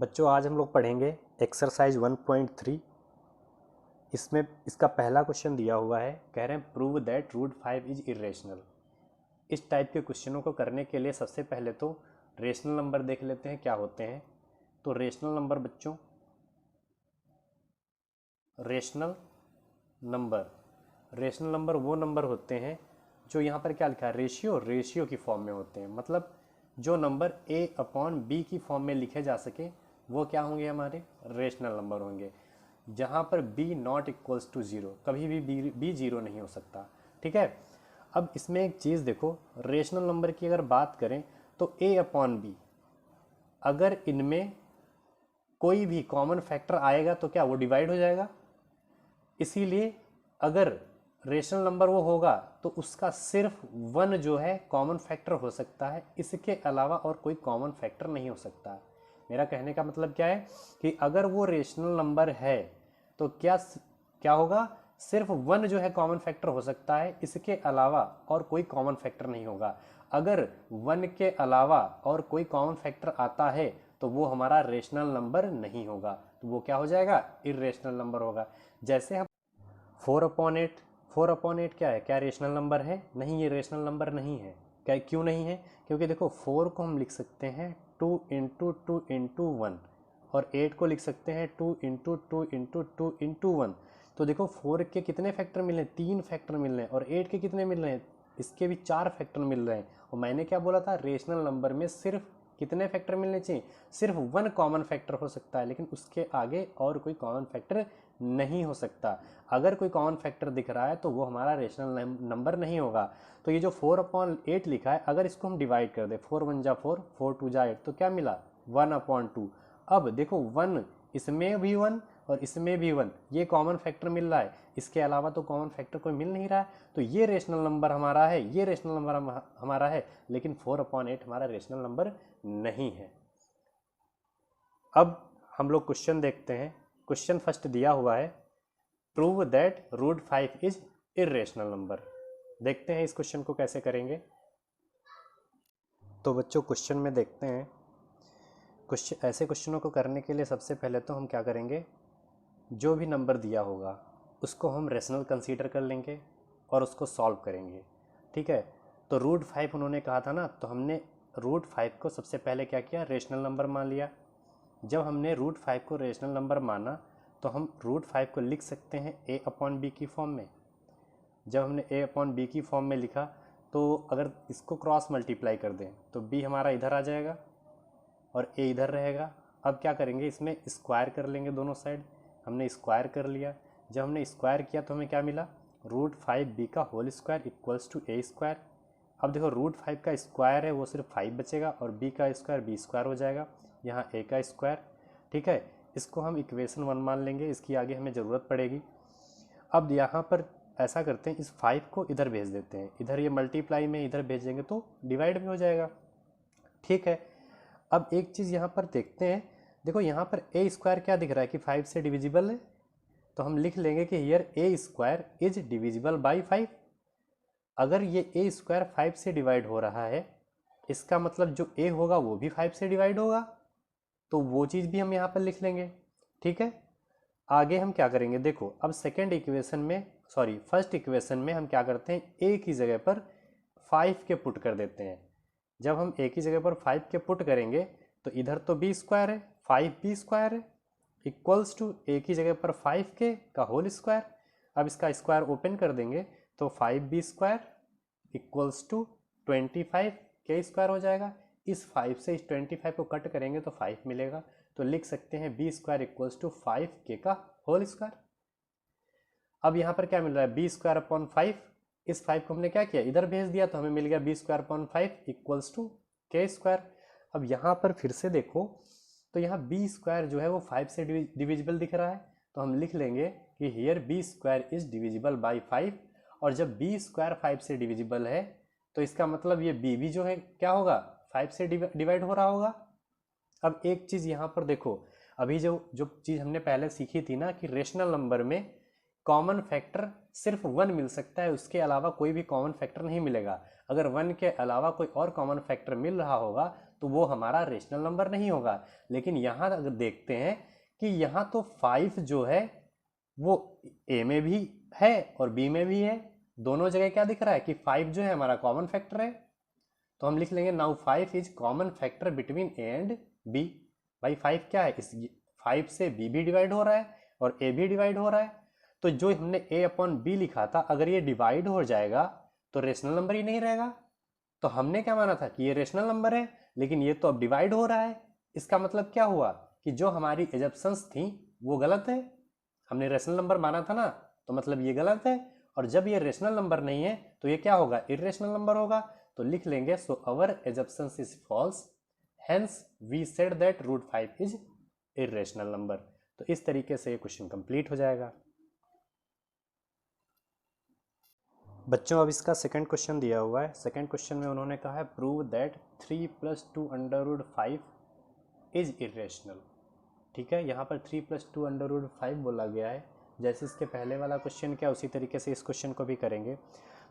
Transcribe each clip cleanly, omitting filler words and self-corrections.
बच्चों आज हम लोग पढ़ेंगे एक्सरसाइज 1.3। इसमें इसका पहला क्वेश्चन दिया हुआ है, कह रहे हैं prove that root 5 is irrational. इस टाइप के क्वेश्चनों को करने के लिए सबसे पहले तो रेशनल नंबर देख लेते हैं क्या होते हैं। तो रेशनल नंबर बच्चों, रेशनल नंबर वो नंबर होते हैं जो यहाँ पर क्या लिखा है, रेशियो की फॉर्म में होते हैं। मतलब जो नंबर a/b की फॉर्म में लिखे जा सके वो क्या होंगे, हमारे रेशनल नंबर होंगे। जहाँ पर b not equals to zero, कभी भी b ज़ीरो नहीं हो सकता। ठीक है। अब इसमें एक चीज़ देखो, रेशनल नंबर की अगर बात करें तो a/b, अगर इनमें कोई भी कॉमन फैक्टर आएगा तो क्या वो डिवाइड हो जाएगा। इसीलिए अगर रेशनल नंबर वो होगा तो उसका सिर्फ वन जो है कॉमन फैक्टर हो सकता है, इसके अलावा और कोई कॉमन फैक्टर नहीं हो सकता। मेरा कहने का मतलब क्या है कि अगर वो रेशनल नंबर है तो क्या क्या होगा, सिर्फ वन जो है कॉमन फैक्टर हो सकता है, इसके अलावा और कोई कॉमन फैक्टर नहीं होगा। अगर वन के अलावा और कोई कॉमन फैक्टर आता है तो वो हमारा रेशनल नंबर नहीं होगा, तो वो क्या हो जाएगा, इर्रेशनल नंबर होगा। जैसे हम 4/8 क्या है, क्या रेशनल नंबर है? नहीं, ये रेशनल नंबर नहीं है। क्या, क्यों नहीं है? क्योंकि देखो 4 को हम लिख सकते हैं 2 इंटू 2 इंटू 1, और 8 को लिख सकते हैं 2 इंटू 2 इंटू 2 इंटू 1। तो देखो 4 के कितने फैक्टर मिल रहे हैं, 3 फैक्टर मिल रहे हैं, और 8 के कितने मिल रहे हैं, इसके भी 4 फैक्टर मिल रहे हैं। और मैंने क्या बोला था, रेशनल नंबर में सिर्फ कितने फैक्टर मिलने चाहिए, सिर्फ वन कॉमन फैक्टर हो सकता है, लेकिन उसके आगे और कोई कॉमन फैक्टर नहीं हो सकता। अगर कोई कॉमन फैक्टर दिख रहा है तो वो हमारा रेशनल नंबर नहीं होगा। तो ये जो 4/8 लिखा है, अगर इसको हम डिवाइड कर दे, 4 1 जा 4, 4 2 जा 8, तो क्या मिला, 1/2। अब देखो 1, इसमें भी 1 और इसमें भी 1, ये कॉमन फैक्टर मिल रहा है, इसके अलावा तो कॉमन फैक्टर कोई मिल नहीं रहा है। तो ये रेशनल नंबर हमारा है, ये रेशनल नंबर हमारा है, लेकिन 4/8 हमारा रेशनल नंबर नहीं है। अब हम लोग क्वेश्चन देखते हैं। क्वेश्चन फर्स्ट दिया हुआ है, prove that root 5 is irrational number. देखते हैं इस क्वेश्चन को कैसे करेंगे। तो बच्चों क्वेश्चन में देखते हैं, क्वेश्चन ऐसे क्वेश्चनों को करने के लिए सबसे पहले तो हम क्या करेंगे, जो भी नंबर दिया होगा उसको हम रेशनल कंसीडर कर लेंगे और उसको सॉल्व करेंगे। ठीक है। तो रूट 5 उन्होंने कहा था ना, तो हमने रूट 5 को सबसे पहले क्या किया, रेशनल नंबर मान लिया। जब हमने रूट 5 को रेशनल नंबर माना तो हम रूट 5 को लिख सकते हैं a/b की फॉर्म में। जब हमने a/b की फॉर्म में लिखा तो अगर इसको क्रॉस मल्टीप्लाई कर दें तो b हमारा इधर आ जाएगा और a इधर रहेगा। अब क्या करेंगे, इसमें स्क्वायर कर लेंगे दोनों साइड। हमने स्क्वायर कर लिया। जब हमने स्क्वायर किया तो हमें क्या मिला, रूट 5b का whole square equals to a square. अब देखो रूट 5 का स्क्वायर है वो सिर्फ 5 बचेगा, और b का स्क्वायर b स्क्वायर हो जाएगा, यहाँ a का स्क्वायर। ठीक है। इसको हम इक्वेशन 1 मान लेंगे, इसकी आगे हमें ज़रूरत पड़ेगी। अब यहाँ पर ऐसा करते हैं, इस 5 को इधर भेज देते हैं, इधर ये मल्टीप्लाई में इधर भेजेंगे तो डिवाइड भी हो जाएगा। ठीक है। अब एक चीज़ यहाँ पर देखते हैं, देखो यहाँ पर a स्क्वायर क्या दिख रहा है कि 5 से डिविजिबल है, तो हम लिख लेंगे कि here a square is divisible by 5। अगर ये a स्क्वायर 5 से डिवाइड हो रहा है, इसका मतलब जो a होगा वो भी 5 से डिवाइड होगा, तो वो चीज़ भी हम यहाँ पर लिख लेंगे। ठीक है। आगे हम क्या करेंगे, देखो अब फर्स्ट इक्वेशन में हम क्या करते हैं, a की जगह पर 5 के पुट कर देते हैं। जब हम a की जगह पर 5 के पुट करेंगे तो इधर तो b स्क्वायर है, 5b स्क्वायर है, इक्वल्स टू a की जगह पर 5 के का होल स्क्वायर। अब इसका स्क्वायर ओपन कर देंगे तो 5b स्क्वायर इक्वल्स टू 25 के स्क्वायर हो जाएगा। इस 5 से इस 25 को कट करेंगे तो 5 मिलेगा, तो लिख सकते हैं b square equals to 5k का होल स्क्वायर। अब यहाँ पर क्या मिल रहा है, b स्क्वायर अपॉन 5, इस 5 को हमने क्या किया, इधर भेज दिया, तो हमें मिल गया b square upon 5 equals to k square. अब यहाँ पर फिर से देखो तो यहाँ b स्क्वायर जो है वो 5 से डिविजिबल दिख रहा है, तो हम लिख लेंगे कि here b square is divisible by 5। और जब b स्क्वायर 5 से डिविजिबल है तो इसका मतलब ये b भी जो है क्या होगा, 5 से डिवाइड हो रहा होगा। अब एक चीज़ यहाँ पर देखो, अभी जो जो चीज़ हमने पहले सीखी थी ना कि रेशनल नंबर में कॉमन फैक्टर सिर्फ 1 मिल सकता है, उसके अलावा कोई भी कॉमन फैक्टर नहीं मिलेगा। अगर 1 के अलावा कोई और कॉमन फैक्टर मिल रहा होगा तो वो हमारा रेशनल नंबर नहीं होगा। लेकिन यहाँ अगर देखते हैं कि यहाँ तो 5 जो है वो ए में भी है और बी में भी है, दोनों जगह क्या दिख रहा है कि 5 जो है हमारा कॉमन फैक्टर है। तो हम लिख लेंगे now 5 is common factor between A and B. भाई 5 क्या है, इस 5 से बी भी डिवाइड हो रहा है और ए भी डिवाइड हो रहा है। तो जो हमने ए अपॉन बी लिखा था, अगर ये डिवाइड हो जाएगा तो रेशनल नंबर ही नहीं रहेगा। तो हमने क्या माना था कि ये रेशनल नंबर है, लेकिन ये तो अब डिवाइड हो रहा है। इसका मतलब क्या हुआ कि जो हमारी एजप्शंस थी वो गलत है। हमने रेशनल नंबर माना था ना, तो मतलब ये गलत है। और जब ये रेशनल नंबर नहीं है तो ये क्या होगा, इरेशनल नंबर होगा। तो लिख लेंगे so our assumptions is false, hence we said that root 5 is irrational number. तो इस तरीके से ये क्वेश्चन कंप्लीट हो जाएगा। बच्चों अब इसका सेकंड क्वेश्चन दिया हुआ है। सेकंड क्वेश्चन में उन्होंने कहा है prove that 3 + 2 under root 5 is irrational. ठीक है, यहाँ पर 3 + 2 अंडर रूट 5 बोला गया है। जैसे इसके पहले वाला क्वेश्चन क्या, उसी तरीके से इस क्वेश्चन को भी करेंगे।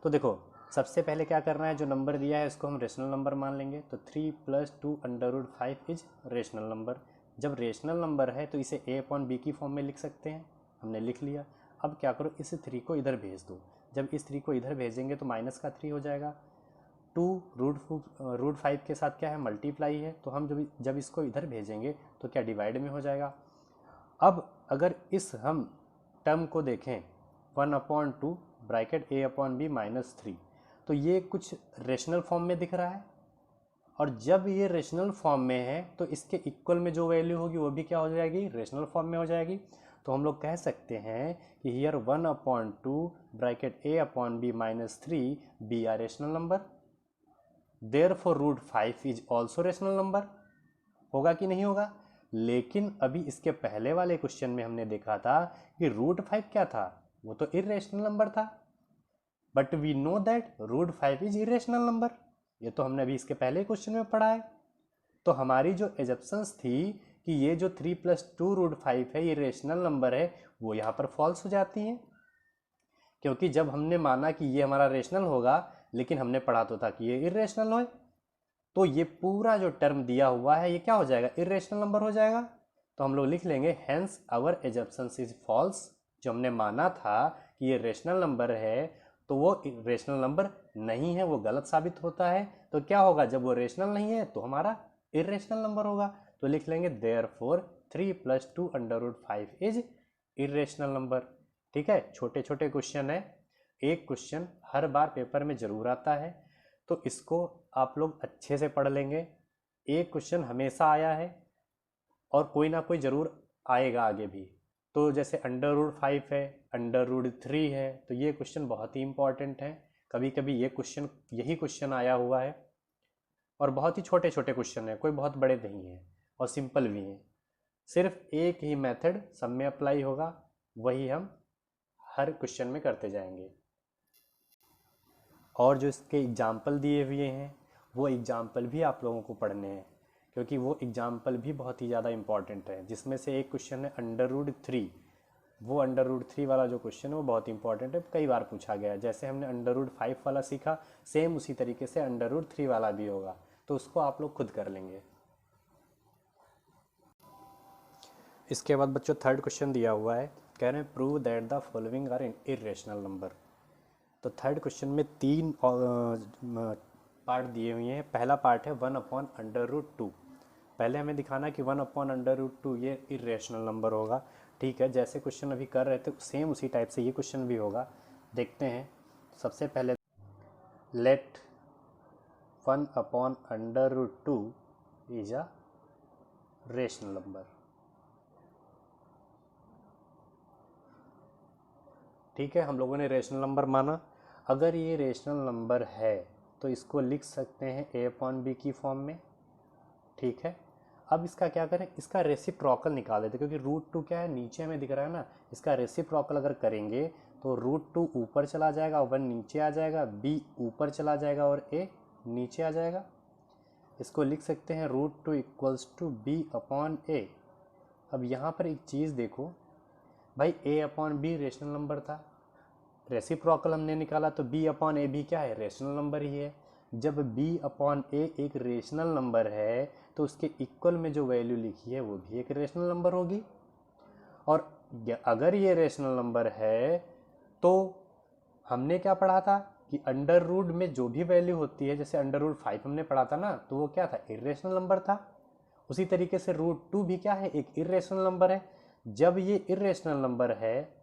तो देखो सबसे पहले क्या करना है, जो नंबर दिया है इसको हम रेशनल नंबर मान लेंगे। तो 3 + 2 under root 5 is rational number. जब रेशनल नंबर है तो इसे ए अपॉन बी की फॉर्म में लिख सकते हैं, हमने लिख लिया। अब क्या करो, इस 3 को इधर भेज दो। जब इस 3 को इधर भेजेंगे तो माइनस का 3 हो जाएगा। 2 रूट 5 के साथ क्या है, मल्टीप्लाई है। तो हम जब इसको इधर भेजेंगे तो क्या डिवाइड में हो जाएगा। अब अगर इस हम टर्म को देखें 1/2 ब्रैकेट ए अपॉन बी -3, तो ये कुछ रेशनल फॉर्म में दिख रहा है। और जब ये रेशनल फॉर्म में है तो इसके इक्वल में जो वैल्यू होगी वो भी क्या हो जाएगी, रेशनल फॉर्म में हो जाएगी। तो हम लोग कह सकते हैं कि here 1/2 bracket A upon B -3 B are rational number, therefore root 5 is also rational number. होगा कि नहीं होगा। लेकिन अभी इसके पहले वाले क्वेश्चन में हमने देखा था कि रूट 5 क्या था, वो तो इरेशनल नंबर था। But we know that root 5 is irrational number, ये तो हमने अभी इसके पहले क्वेश्चन में पढ़ा है। तो हमारी जो एजप्शंस थी कि ये जो 3 + 2 रूट 5 है ये रेशनल नंबर है, वो यहाँ पर फॉल्स हो जाती हैं। क्योंकि जब हमने माना कि ये हमारा रेशनल होगा, लेकिन हमने पढ़ा तो था कि ये इरेशनल हो, तो ये पूरा जो टर्म दिया हुआ है ये क्या हो जाएगा, इरेशनल नंबर हो जाएगा। तो हम लोग लिख लेंगे हेंस आवर एजप्शंस इज फॉल्स। जो हमने माना था कि ये रेशनल नंबर है तो वो रेशनल नंबर नहीं है, वो गलत साबित होता है। तो क्या होगा, जब वो रेशनल नहीं है तो हमारा इरेशनल नंबर होगा। तो लिख लेंगे therefore 3 + 2 under root 5 is irrational number. ठीक है, छोटे छोटे क्वेश्चन है, एक क्वेश्चन हर बार पेपर में जरूर आता है, तो इसको आप लोग अच्छे से पढ़ लेंगे। एक क्वेश्चन हमेशा आया है और कोई ना कोई ज़रूर आएगा आगे भी। तो जैसे अंडर रूट 5 है, अंडर रूट 3 है, तो ये क्वेश्चन बहुत ही इंपॉर्टेंट है। कभी कभी यही क्वेश्चन आया हुआ है। और बहुत ही छोटे छोटे क्वेश्चन है, कोई बहुत बड़े नहीं है और सिंपल भी हैं। सिर्फ एक ही मेथड सब में अप्लाई होगा, वही हम हर क्वेश्चन में करते जाएंगे। और जो इसके एग्जाम्पल दिए हुए हैं वो एग्जाम्पल भी आप लोगों को पढ़ने हैं, क्योंकि वो एग्जाम्पल भी बहुत ही ज़्यादा इंपॉर्टेंट है। जिसमें से एक क्वेश्चन है अंडर रूट 3, वो अंडर रूट 3 वाला जो क्वेश्चन है वो बहुत इंपॉर्टेंट है, कई बार पूछा गया है। जैसे हमने अंडर रूट 5 वाला सीखा, सेम उसी तरीके से अंडर रूट 3 वाला भी होगा, तो उसको आप लोग खुद कर लेंगे। इसके बाद बच्चों थर्ड क्वेश्चन दिया हुआ है, कह रहे हैं prove that the following are irrational number. तो थर्ड क्वेश्चन में 3 पार्ट दिए हुए हैं। पहला पार्ट है 1/√2। पहले हमें दिखाना कि 1/√2 ये इरेशनल नंबर होगा। ठीक है, जैसे क्वेश्चन अभी कर रहे थे सेम उसी टाइप से ये क्वेश्चन भी होगा। देखते हैं। सबसे पहले let 1/√2 is a rational number. ठीक है, हम लोगों ने रेशनल नंबर माना। अगर ये रेशनल नंबर है तो इसको लिख सकते हैं ए अपॉन बी की फॉर्म में। ठीक है, अब इसका क्या करें, इसका रेसिप्रोकल निकाल देते, क्योंकि रूट 2 क्या है, नीचे हमें दिख रहा है ना। इसका रेसिप्रोकल अगर करेंगे तो रूट 2 ऊपर चला जाएगा, 1 नीचे आ जाएगा, बी ऊपर चला जाएगा और ए नीचे आ जाएगा। इसको लिख सकते हैं रूट 2 = बी अपॉन ए। अब यहाँ पर एक चीज़ देखो भाई, ए अपॉन बी रेशनल नंबर था, रेसिप्रोकल हमने निकाला तो बी अपॉन ए भी क्या है, रेशनल नंबर ही है। जब b अपॉन a एक रेशनल नंबर है तो उसके इक्वल में जो वैल्यू लिखी है वो भी एक रेशनल नंबर होगी। और अगर ये रेशनल नंबर है तो हमने क्या पढ़ा था कि अंडर रूट में जो भी वैल्यू होती है, जैसे अंडर रूट 5 हमने पढ़ा था ना, तो वो क्या था, इर्रेशनल नंबर था। उसी तरीके से रूट 2 भी क्या है, एक इर्रेशनल नंबर है। जब ये इर्रेशनल नंबर है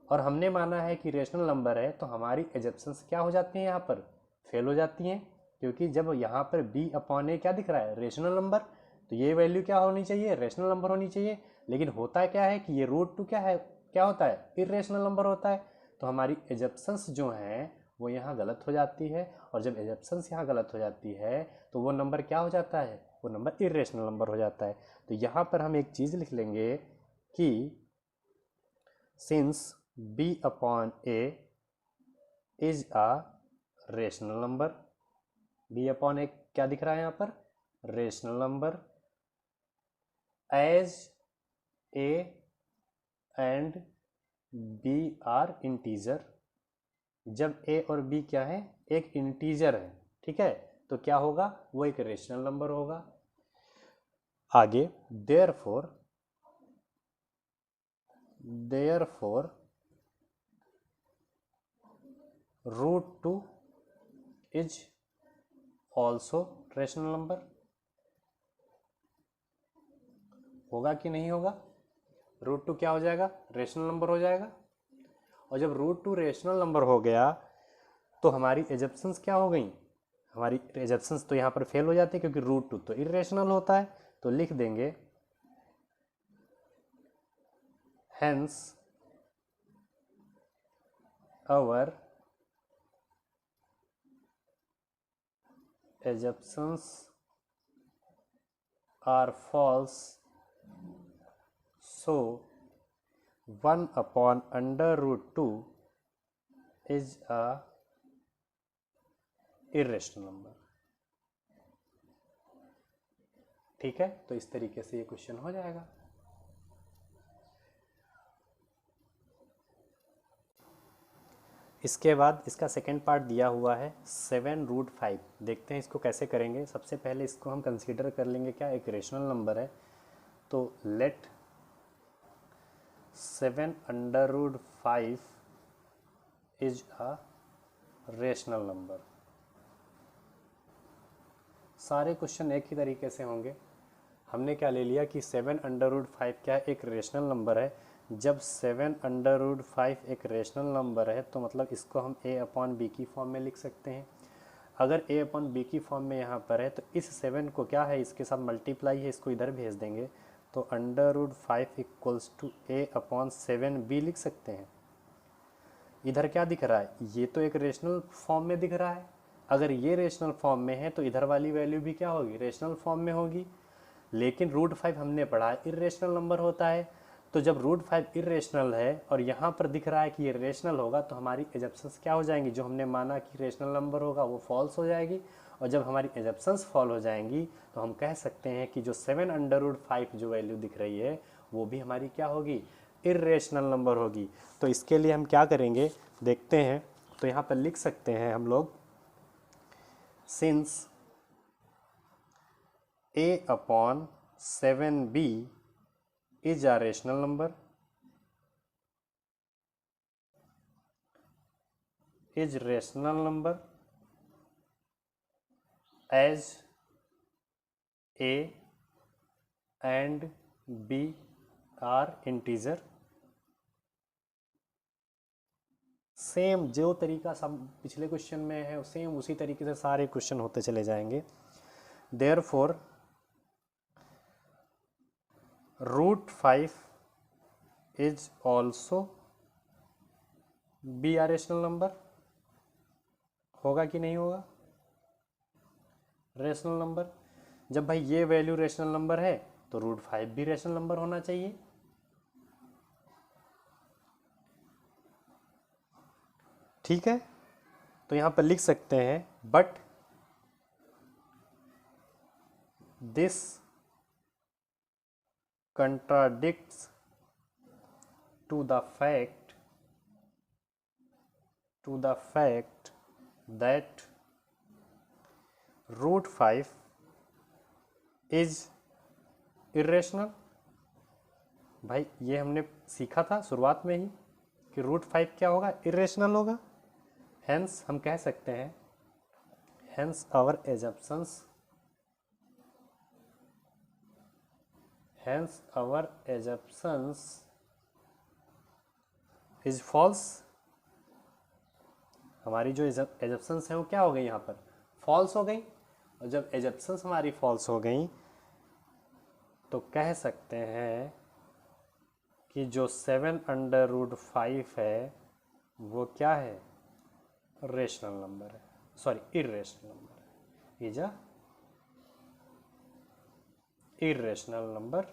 और हमने माना है कि रेशनल नंबर है तो हमारी एजप्शंस क्या हो जाती हैं, यहाँ पर फेल हो जाती हैं, क्योंकि जब यहाँ पर b अपॉन ए क्या दिख रहा है, रेशनल नंबर, तो ये वैल्यू क्या होनी चाहिए, रेशनल नंबर होनी चाहिए। लेकिन होता क्या है कि ये रूट 2 क्या है, क्या होता है, इर्रेशनल नंबर होता है। तो हमारी एजप्शंस जो हैं वो यहाँ गलत हो जाती है, और जब एजप्शंस यहाँ गलत हो जाती है तो वो नंबर क्या हो जाता है, वो नंबर इर्रेशनल नंबर हो जाता है। तो यहाँ पर हम एक चीज़ लिख लेंगे कि since b upon a is a rational number, b upon a क्या दिख रहा है यहाँ पर, rational number, as a and b are integer. जब a और b क्या है, एक इंटीजर है, ठीक है, तो क्या होगा, वो एक रेशनल नंबर होगा। आगे therefore root 2 is also rational number. होगा कि नहीं होगा, रूट 2 क्या हो जाएगा, रेशनल नंबर हो जाएगा। और जब रूट 2 रेशनल नंबर हो गया तो हमारी एजप्शंस क्या हो गई, हमारी एजप्शंस तो यहाँ पर फेल हो जाती है क्योंकि रूट 2 तो इरेशनल होता है। तो लिख देंगे hence our assumptions are false, so 1 upon under root 2 is a irrational number। ठीक है, तो इस तरीके से ये क्वेश्चन हो जाएगा। इसके बाद इसका सेकेंड पार्ट दिया हुआ है 7√5। देखते हैं इसको कैसे करेंगे। सबसे पहले इसको हम कंसीडर कर लेंगे क्या, एक रेशनल नंबर है, तो let 7√5 is a rational number. सारे क्वेश्चन एक ही तरीके से होंगे। हमने क्या ले लिया कि 7√5 क्या है, एक रेशनल नंबर है। जब 7√5 एक रेशनल नंबर है तो मतलब इसको हम a अपॉन बी की फॉर्म में लिख सकते हैं। अगर a अपॉन बी की फॉर्म में यहाँ पर है तो इस 7 को क्या है, इसके साथ मल्टीप्लाई है, इसको इधर भेज देंगे तो √5 equals to a upon 7b लिख सकते हैं। इधर क्या दिख रहा है, ये तो एक रेशनल फॉर्म में दिख रहा है। अगर ये रेशनल फॉर्म में है तो इधर वाली वैल्यू भी क्या होगी, रेशनल फॉर्म में होगी। लेकिन √5 हमने पढ़ा इर्रेशनल नंबर होता है, तो जब √5 इर्रेशनल है और यहाँ पर दिख रहा है कि ये रेशनल होगा तो हमारी एजप्शंस क्या हो जाएंगी, जो हमने माना कि रेशनल नंबर होगा वो फॉल्स हो जाएगी। और जब हमारी एजप्शंस फॉल हो जाएंगी तो हम कह सकते हैं कि जो 7√5 जो वैल्यू दिख रही है वो भी हमारी क्या होगी, इर्रेशनल नंबर होगी। तो इसके लिए हम क्या करेंगे देखते हैं। तो यहाँ पर लिख सकते हैं हम लोग, since a upon 7b is a rational number, is rational number as a and b are integer। Same जो तरीका सब पिछले क्वेश्चन में है सेम उसी तरीके से सारे क्वेश्चन होते चले जाएंगे। Therefore √5 is also be are rational number. होगा कि नहीं होगा, रेशनल नंबर। जब भाई ये वैल्यू रेशनल नंबर है तो √5 भी रेशनल नंबर होना चाहिए। ठीक है, तो यहां पर लिख सकते हैं but this contradicts to the fact that √5 is irrational. भाई ये हमने सीखा था शुरुआत में ही कि √5 क्या होगा, इरेशनल होगा। हेंस हम कह सकते हैं, hence our assumptions, hence our assumptions is false. हमारी जो एजम्पशंस हैं वो क्या हो गई, यहाँ पर फॉल्स हो गई। और जब एजम्पशंस हमारी फॉल्स हो गई तो कह सकते हैं कि जो 7/√5 है वो क्या है, रेशनल नंबर है, सॉरी इरेशनल नंबर है। Is a irrational number,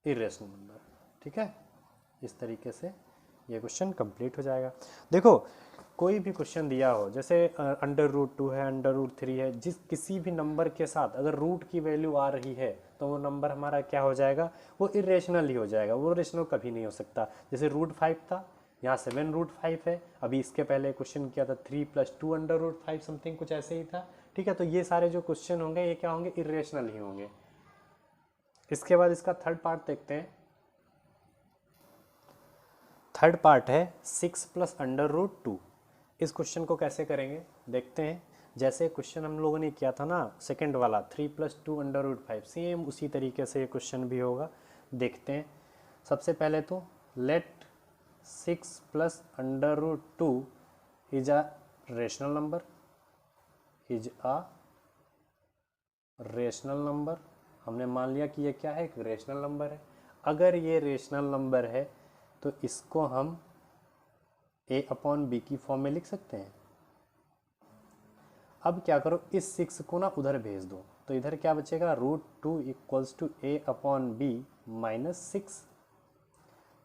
irrational number. ठीक है, इस तरीके से ये क्वेश्चन कंप्लीट हो जाएगा। देखो कोई भी क्वेश्चन दिया हो, जैसे √2 है, √3 है, जिस किसी भी नंबर के साथ अगर रूट की वैल्यू आ रही है तो वो नंबर हमारा क्या हो जाएगा, वो इरेशनल ही हो जाएगा, वो रेशनल कभी नहीं हो सकता। जैसे √5 था, यहाँ 7√5 है। अभी इसके पहले क्वेश्चन किया था 3 + 2 √5 समथिंग, कुछ ऐसे ही था। ठीक है, तो ये सारे जो क्वेश्चन होंगे ये क्या होंगे, इरेशनल ही होंगे। इसके बाद इसका थर्ड पार्ट देखते हैं। थर्ड पार्ट है 6 + √2। इस क्वेश्चन को कैसे करेंगे देखते हैं। जैसे क्वेश्चन हम लोगों ने किया था ना सेकंड वाला 3 + 2 √5, सेम उसी तरीके से ये क्वेश्चन भी होगा। देखते हैं। सबसे पहले तो let 6 + √2 is a rational number, is a rational number. हमने मान लिया कि ये क्या है, एक रेशनल नंबर है। अगर ये रेशनल नंबर है तो इसको हम a/b की फॉर्म में लिख सकते हैं। अब क्या करो, इस 6 को ना उधर भेज दो, तो इधर क्या बचेगा, √2 = a/b - 6।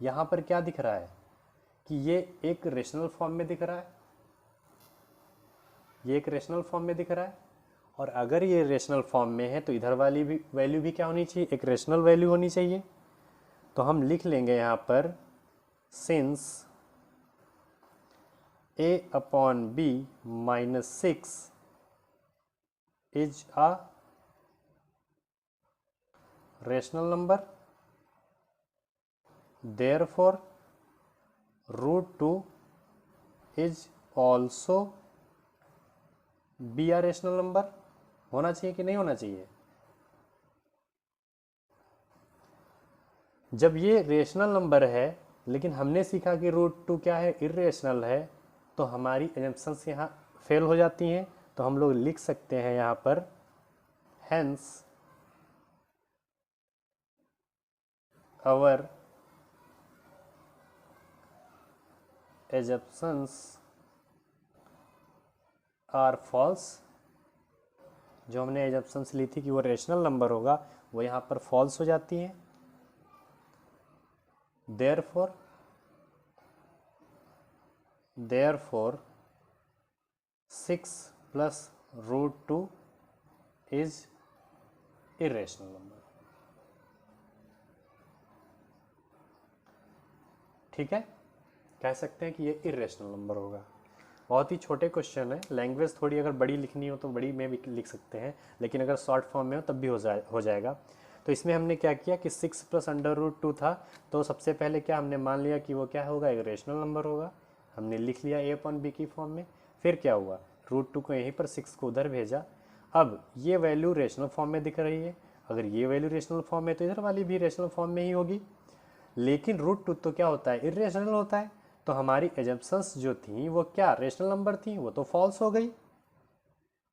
यहाँ पर क्या दिख रहा है कि ये एक रेशनल फॉर्म में दिख रहा है, ये एक रेशनल फॉर्म में दिख रहा है। और अगर ये रेशनल फॉर्म में है तो इधर वाली भी वैल्यू भी क्या होनी चाहिए, एक रेशनल वैल्यू होनी चाहिए। तो हम लिख लेंगे यहाँ पर since a/b - 6 is a rational number, therefore √2 is also be are rational number. होना चाहिए कि नहीं होना चाहिए। जब ये रेशनल नंबर है लेकिन हमने सीखा कि √2 क्या है, इरेशनल है, तो हमारी एजम्पशंस यहाँ फेल हो जाती हैं। तो हम लोग लिख सकते हैं यहाँ पर hence our assumptions are false. जो हमने एजम्पशंस ली थी कि वो रेशनल नंबर होगा, वो यहाँ पर फॉल्स हो जाती है। therefore 6 + √2 is irrational number. ठीक है, कह सकते हैं कि ये इरेशनल नंबर होगा। बहुत ही छोटे क्वेश्चन है, लैंग्वेज थोड़ी अगर बड़ी लिखनी हो तो बड़ी में भी लिख सकते हैं, लेकिन अगर शॉर्ट फॉर्म में हो तब भी हो जाएगा। तो इसमें हमने क्या किया कि 6 + √2 था, तो सबसे पहले क्या हमने मान लिया कि वो क्या होगा, एक रेशनल नंबर होगा। हमने लिख लिया a/b की फॉर्म में। फिर क्या हुआ, √2 को यहीं पर 6 को उधर भेजा। अब ये वैल्यू रेशनल फॉर्म में दिख रही है, अगर ये वैल्यू रेशनल फॉर्म में तो इधर वाली भी रेशनल फॉर्म में ही होगी। लेकिन √2 तो क्या होता है, इरेशनल होता है। तो हमारी एजम्पशंस जो थी वो क्या रेशनल नंबर थी, वो तो फॉल्स हो गई।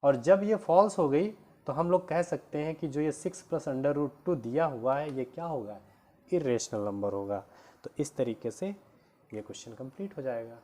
और जब ये फॉल्स हो गई तो हम लोग कह सकते हैं कि जो ये 6 + √2 दिया हुआ है ये क्या होगा, इरेशनल नंबर होगा। तो इस तरीके से ये क्वेश्चन कंप्लीट हो जाएगा।